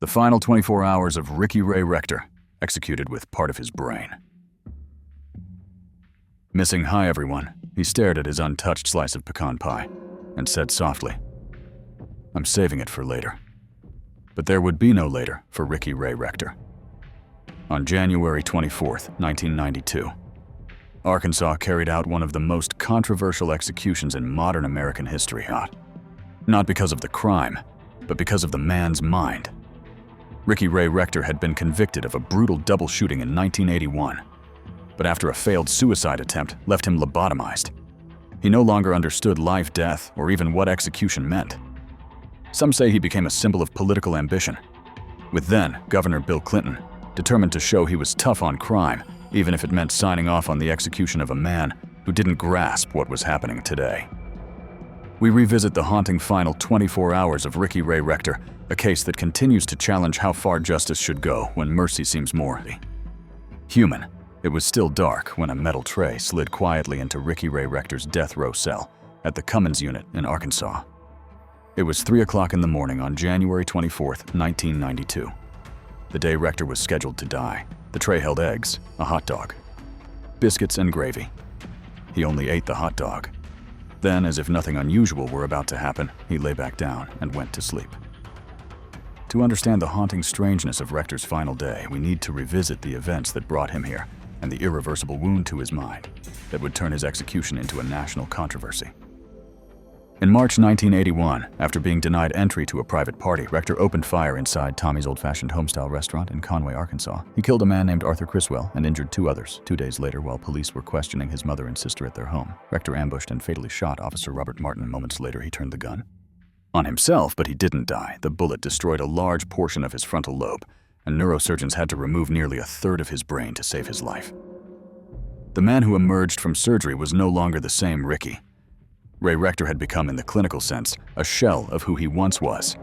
The final 24 hours of Ricky Ray Rector, executed with part of his brain. Missing "Hi everyone," he stared at his untouched slice of pecan pie and said softly, "I'm saving it for later." But there would be no later for Ricky Ray Rector. On January 24th, 1992, Arkansas carried out one of the most controversial executions in modern American history. Not because of the crime, but because of the man's mind. Ricky Ray Rector had been convicted of a brutal double shooting in 1981, but after a failed suicide attempt left him lobotomized. He no longer understood life, death, or even what execution meant. Some say he became a symbol of political ambition, with then Governor Bill Clinton determined to show he was tough on crime, even if it meant signing off on the execution of a man who didn't grasp what was happening today. We revisit the haunting final 24 hours of Ricky Ray Rector, a case that continues to challenge how far justice should go when mercy seems more human. It was still dark when a metal tray slid quietly into Ricky Ray Rector's death row cell at the Cummins unit in Arkansas. It was 3 o'clock in the morning on January 24th, 1992. The day Rector was scheduled to die. The tray held eggs, a hot dog, biscuits, and gravy. He only ate the hot dog. Then, as if nothing unusual were about to happen, he lay back down and went to sleep. To understand the haunting strangeness of Rector's final day, we need to revisit the events that brought him here and the irreversible wound to his mind that would turn his execution into a national controversy. In March 1981, after being denied entry to a private party, Rector opened fire inside Tommy's old-fashioned homestyle restaurant in Conway, Arkansas. He killed a man named Arthur Criswell and injured 2 others. 2 days later, while police were questioning his mother and sister at their home, Rector ambushed and fatally shot Officer Robert Martin. Moments later, he turned the gun on himself, but he didn't die. The bullet destroyed a large portion of his frontal lobe, and neurosurgeons had to remove nearly a third of his brain to save his life. The man who emerged from surgery was no longer the same Ricky. Ray Rector had become, in the clinical sense, a shell of who he once was,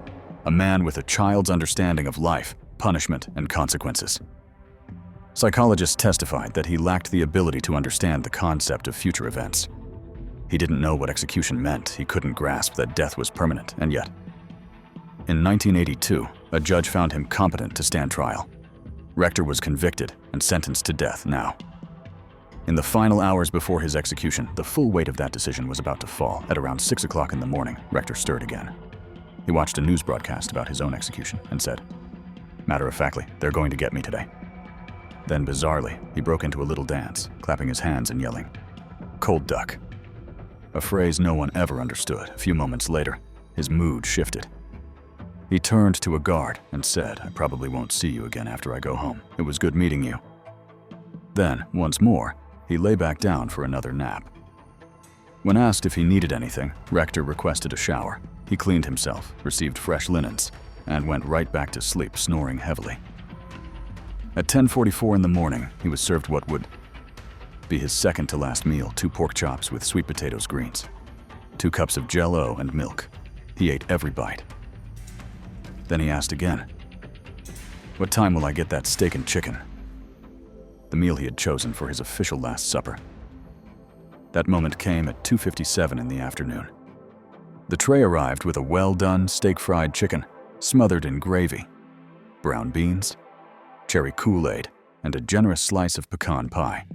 a man with a child's understanding of life, punishment, and consequences. Psychologists testified that he lacked the ability to understand the concept of future events. He didn't know what execution meant, he couldn't grasp that death was permanent, and yet, in 1982, a judge found him competent to stand trial. Rector was convicted and sentenced to death now. In the final hours before his execution, the full weight of that decision was about to fall. At around 6 o'clock in the morning, Rector stirred again. He watched a news broadcast about his own execution and said, "Matter-of-factly, they're going to get me today." Then, bizarrely, he broke into a little dance, clapping his hands and yelling, "Cold duck," a phrase no one ever understood. A few moments later, his mood shifted. He turned to a guard and said, "I probably won't see you again after I go home. It was good meeting you." Then, once more, he lay back down for another nap. When asked if he needed anything, Rector requested a shower. He cleaned himself, received fresh linens, and went right back to sleep, snoring heavily. At 10:44 in the morning, he was served what would be his second-to-last meal: 2 pork chops with sweet potatoes, greens, 2 cups of Jell-O, and milk. He ate every bite. Then he asked again, "What time will I get that steak and chicken?" The meal he had chosen for his official Last Supper. That moment came at 2:57 in the afternoon. The tray arrived with a well-done steak-fried chicken, smothered in gravy, brown beans, cherry Kool-Aid, and a generous slice of pecan pie.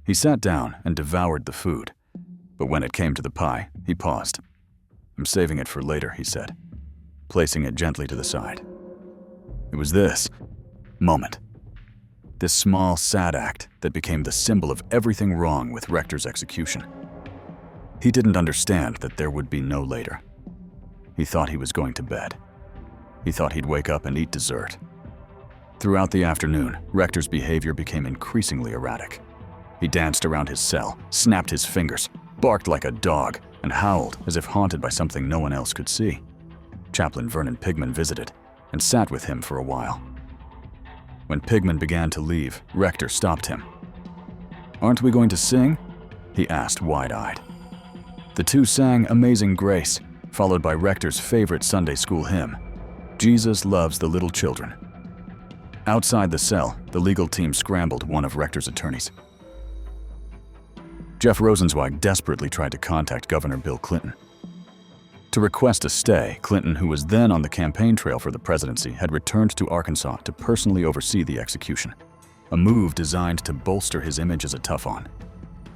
He sat down and devoured the food, but when it came to the pie, he paused. "I'm saving it for later," he said, placing it gently to the side. It was this moment, this small, sad act, that became the symbol of everything wrong with Rector's execution. He didn't understand that there would be no later. He thought he was going to bed. He thought he'd wake up and eat dessert. Throughout the afternoon, Rector's behavior became increasingly erratic. He danced around his cell, snapped his fingers, barked like a dog, and howled as if haunted by something no one else could see. Chaplain Vernon Pigman visited and sat with him for a while. When Pigman began to leave, Rector stopped him. "Aren't we going to sing?" he asked, wide-eyed. The two sang Amazing Grace, followed by Rector's favorite Sunday school hymn, Jesus Loves the Little Children. Outside the cell, the legal team scrambled one of Rector's attorneys. Jeff Rosenzweig desperately tried to contact Governor Bill Clinton. To request a stay, Clinton, who was then on the campaign trail for the presidency, had returned to Arkansas to personally oversee the execution, a move designed to bolster his image as a tough-on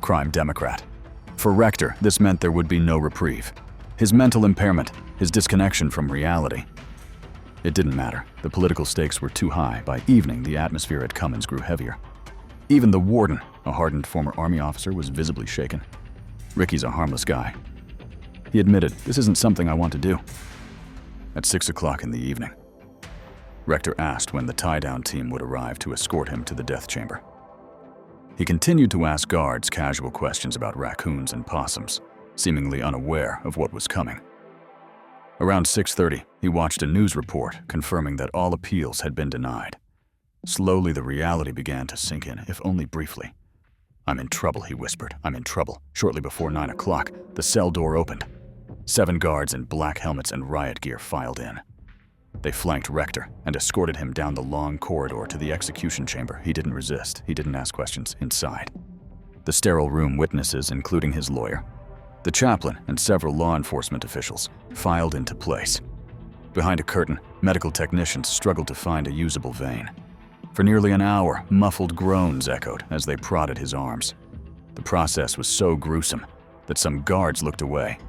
crime Democrat. For Rector, this meant there would be no reprieve. His mental impairment, his disconnection from reality. It didn't matter. The political stakes were too high. By evening, the atmosphere at Cummins grew heavier. Even the warden, a hardened former Army officer, was visibly shaken. Ricky's a harmless guy. He admitted, "This isn't something I want to do." At 6 o'clock in the evening, Rector asked when the tie-down team would arrive to escort him to the death chamber. He continued to ask guards casual questions about raccoons and possums, seemingly unaware of what was coming. Around 6:30, he watched a news report confirming that all appeals had been denied. Slowly, the reality began to sink in, if only briefly. "I'm in trouble," he whispered. "I'm in trouble." Shortly before 9 o'clock, the cell door opened. 7 guards in black helmets and riot gear filed in. They flanked Rector and escorted him down the long corridor to the execution chamber. He didn't resist. He didn't ask questions. Inside, the sterile room witnesses, including his lawyer, the chaplain, and several law enforcement officials, filed into place. Behind a curtain, medical technicians struggled to find a usable vein. For nearly an hour, muffled groans echoed as they prodded his arms. The process was so gruesome that some guards looked away.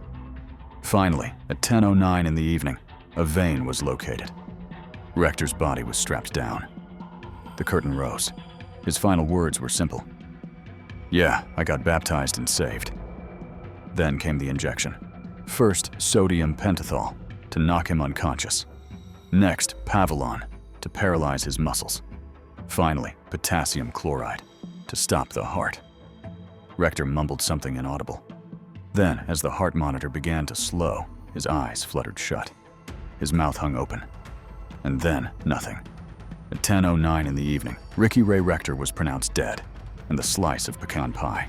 Finally, at 10:09 in the evening, a vein was located. Rector's body was strapped down. The curtain rose. His final words were simple. "Yeah, I got baptized and saved." Then came the injection. First, sodium pentothal to knock him unconscious. Next, Pavilon to paralyze his muscles. Finally, potassium chloride to stop the heart. Rector mumbled something inaudible. Then, as the heart monitor began to slow, his eyes fluttered shut. His mouth hung open. And then, nothing. At 10:09 in the evening, Ricky Ray Rector was pronounced dead, and the slice of pecan pie.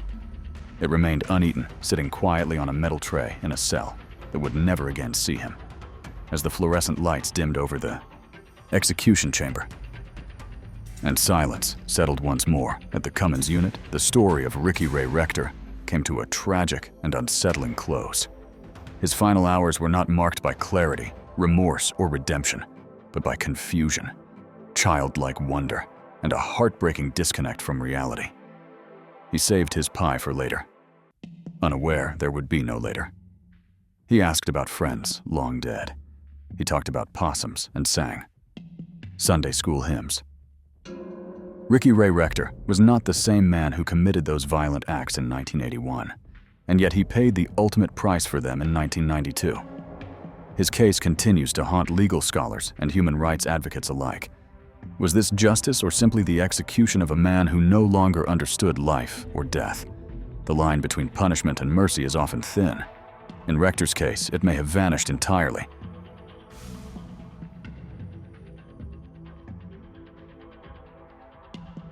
It remained uneaten, sitting quietly on a metal tray in a cell that would never again see him. As the fluorescent lights dimmed over the execution chamber, and silence settled once more at the Cummins unit, the story of Ricky Ray Rector came to a tragic and unsettling close. His final hours were not marked by clarity, remorse, or redemption, but by confusion, childlike wonder, and a heartbreaking disconnect from reality. He saved his pie for later, unaware there would be no later. He asked about friends long dead. He talked about possums and sang Sunday school hymns. Ricky Ray Rector was not the same man who committed those violent acts in 1981, and yet he paid the ultimate price for them in 1992. His case continues to haunt legal scholars and human rights advocates alike. Was this justice or simply the execution of a man who no longer understood life or death? The line between punishment and mercy is often thin. In Rector's case, it may have vanished entirely,